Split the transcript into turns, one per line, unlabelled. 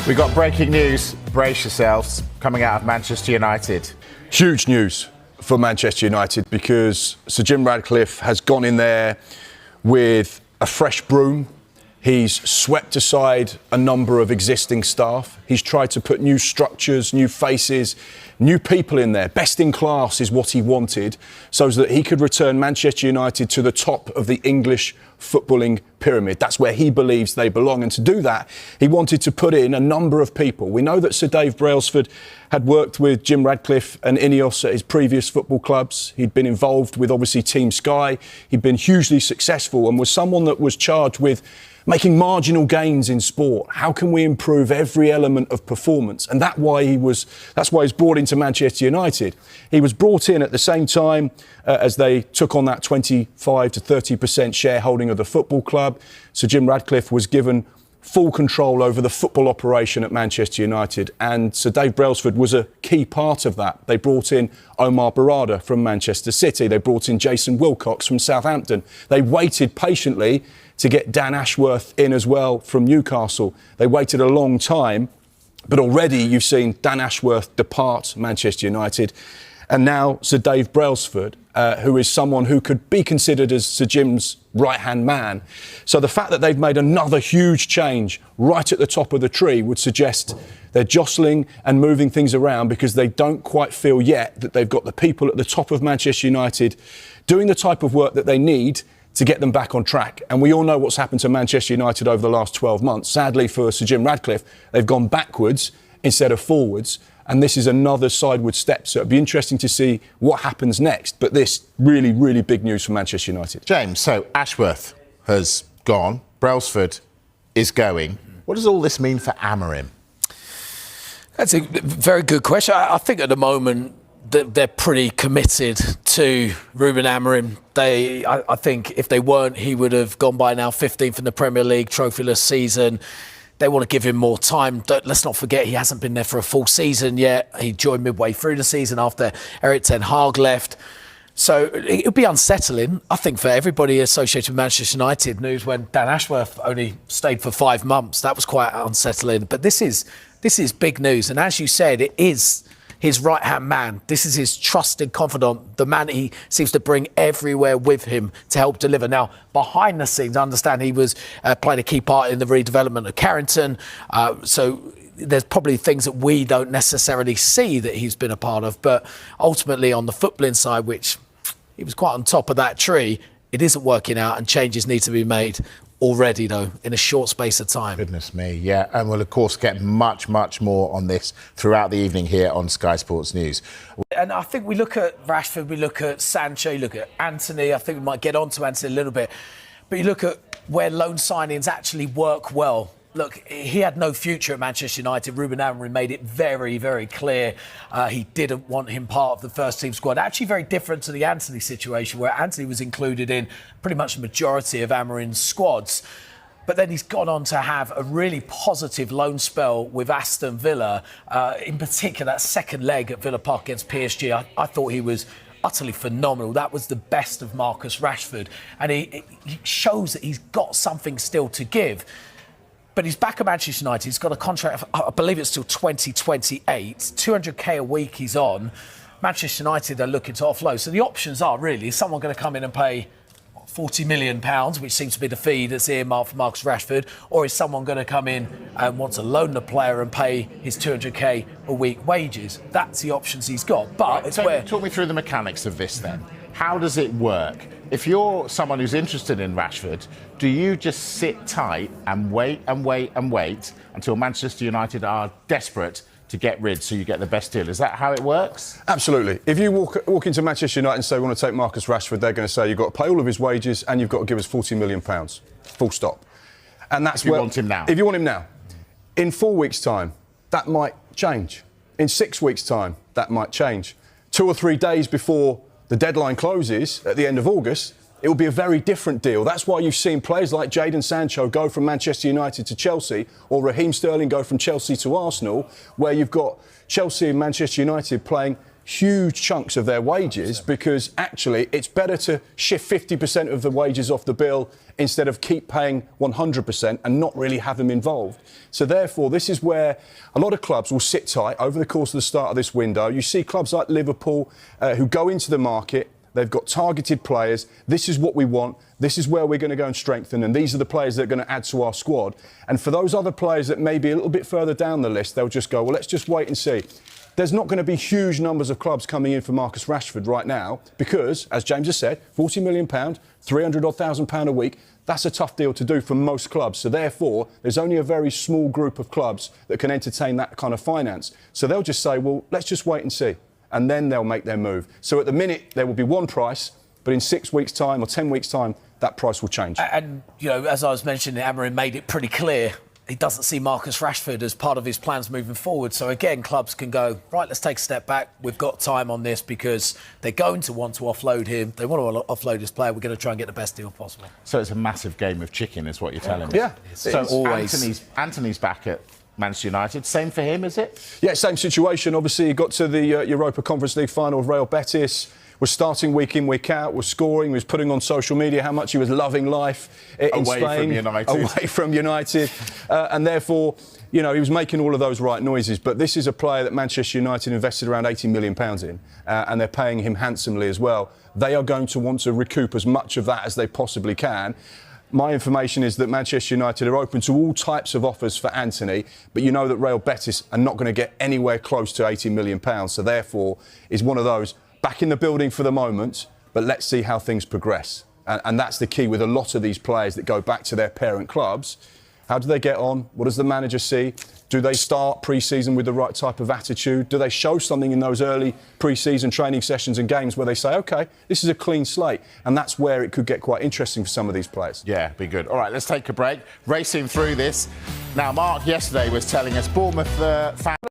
We got breaking news, brace yourselves, coming out of Manchester United.
Huge news for Manchester United because Sir Jim Ratcliffe has gone in there with a fresh broom. He's swept aside a number of existing staff. He's tried to put new structures, new faces, new people in there. Best in class is what he wanted, so that he could return Manchester United to the top of the English footballing pyramid. That's where he believes they belong. And to do that, he wanted to put in a number of people. We know that Sir Dave Brailsford had worked with Jim Ratcliffe and Ineos at his previous football clubs. He'd been involved with, obviously, Team Sky. He'd been hugely successful and was someone that was charged with making marginal gains in sport. How can we improve every element of performance? And that's why he was brought into Manchester United. He was brought in at the same time as they took on that 25 to 30% shareholding of the football club. Sir Jim Ratcliffe was given full control over the football operation at Manchester United, and Sir Dave Brailsford was a key part of that. They brought in Omar Barada from Manchester City. They brought in Jason Wilcox from Southampton. They waited patiently to get Dan Ashworth in as well from Newcastle. They waited a long time, but already you've seen Dan Ashworth depart Manchester United, and now Sir Dave Brailsford, who is someone who could be considered as Sir Jim's right-hand man. So the fact that they've made another huge change right at the top of the tree would suggest they're jostling and moving things around because they don't quite feel yet that they've got the people at the top of Manchester United doing the type of work that they need to get them back on track. And we all know what's happened to Manchester United over the last 12 months. Sadly for Sir Jim Ratcliffe, they've gone backwards instead of forwards. And this is another sideward step. So it'd be interesting to see what happens next. But this really, really big news for Manchester United.
James, so Ashworth has gone, Brailsford is going. What does all this mean for Amorim?
That's a very good question. I think at the moment they're pretty committed to Ruben Amorim. I think if they weren't, he would have gone by now 15th in the Premier League, trophyless season. They want to give him more time. Let's not forget, he hasn't been there for a full season yet. He joined midway through the season after Erik ten Hag left. So it would be unsettling, I think, for everybody associated with Manchester United. News when Dan Ashworth only stayed for 5 months. That was quite unsettling. But this is big news. And as you said, it is his right-hand man. This is his trusted confidant, the man he seems to bring everywhere with him to help deliver. Now, behind the scenes, I understand he was playing a key part in the redevelopment of Carrington. So there's probably things that we don't necessarily see that he's been a part of. But ultimately, on the footballing side, which he was quite on top of that tree, it isn't working out and changes need to be made already, though, in a short space of time.
Goodness me, yeah. And we'll, of course, get much, much more on this throughout the evening here on Sky Sports News.
And I think we look at Rashford, we look at Sancho, you look at Antony. I think we might get on to Antony a little bit. But you look at where loan signings actually work well. Look, he had no future at Manchester United. Ruben Amorim made it very, very clear he didn't want him part of the first team squad. Actually very different to the Antony situation, where Antony was included in pretty much the majority of Amorim's squads. But then he's gone on to have a really positive loan spell with Aston Villa. In particular, that second leg at Villa Park against PSG, I thought he was utterly phenomenal. That was the best of Marcus Rashford. And he shows that he's got something still to give. But he's back at Manchester United. He's got a contract, I believe it's till 2028. 200k a week he's on. Manchester United are looking to offload. So the options are really, is someone going to come in and pay £40 million, which seems to be the fee that's earmarked for Marcus Rashford, or is someone going to come in and want to loan the player and pay his 200k a week wages? That's the options he's got. But
right,
it's
so
where...
Talk me through the mechanics of this then. How does it work? If you're someone who's interested in Rashford, do you just sit tight and wait and wait and wait until Manchester United are desperate to get rid so you get the best deal? Is that how it works?
Absolutely. If you walk into Manchester United and say, we want to take Marcus Rashford, they're going to say, you've got to pay all of his wages and you've got to give us £40 million. Full stop. And that's
if you want him now.
If you want him now. In 4 weeks' time, that might change. In 6 weeks' time, that might change. 2 or 3 days before the deadline closes at the end of August, it will be a very different deal. That's why you've seen players like Jadon Sancho go from Manchester United to Chelsea, or Raheem Sterling go from Chelsea to Arsenal, where you've got Chelsea and Manchester United playing huge chunks of their wages, because actually it's better to shift 50% of the wages off the bill instead of keep paying 100% and not really have them involved. So therefore, this is where a lot of clubs will sit tight over the course of the start of this window. You see clubs like Liverpool who go into the market. They've got targeted players. This is what we want. This is where we're going to go and strengthen. And these are the players that are going to add to our squad. And for those other players that may be a little bit further down the list, they'll just go, well, let's just wait and see. There's not going to be huge numbers of clubs coming in for Marcus Rashford right now because, as James has said, £40 million, £300,000 a week, that's a tough deal to do for most clubs. So therefore, there's only a very small group of clubs that can entertain that kind of finance. So they'll just say, well, let's just wait and see. And then they'll make their move. So at the minute, there will be one price, but in 6 weeks' time or 10 weeks' time, that price will change.
And, you know, as I was mentioning, Amorim made it pretty clear he doesn't see Marcus Rashford as part of his plans moving forward. So, again, clubs can go, right, let's take a step back. We've got time on this because they're going to want to offload him. They want to offload his player. We're going to try and get the best deal possible.
So it's a massive game of chicken, is what you're telling me.
Yeah.
So
always.
Anthony's back at Manchester United. Same for him, is it?
Yeah, same situation. Obviously, he got to the Europa Conference League final of Real Betis, was starting week in, week out, was scoring, was putting on social media how much he was loving life in Spain. Away from United. And therefore, you know, he was making all of those right noises. But this is a player that Manchester United invested around £80 million in, and they're paying him handsomely as well. They are going to want to recoup as much of that as they possibly can. My information is that Manchester United are open to all types of offers for Antony, but you know that Real Betis are not going to get anywhere close to £80 million. So therefore, is one of those back in the building for the moment, but let's see how things progress. And that's the key with a lot of these players that go back to their parent clubs. How do they get on? What does the manager see? Do they start pre-season with the right type of attitude? Do they show something in those early pre-season training sessions and games where they say, OK, this is a clean slate? And that's where it could get quite interesting for some of these players.
Yeah, be good. All right, let's take a break. Racing through this. Now, Mark yesterday was telling us Bournemouth fans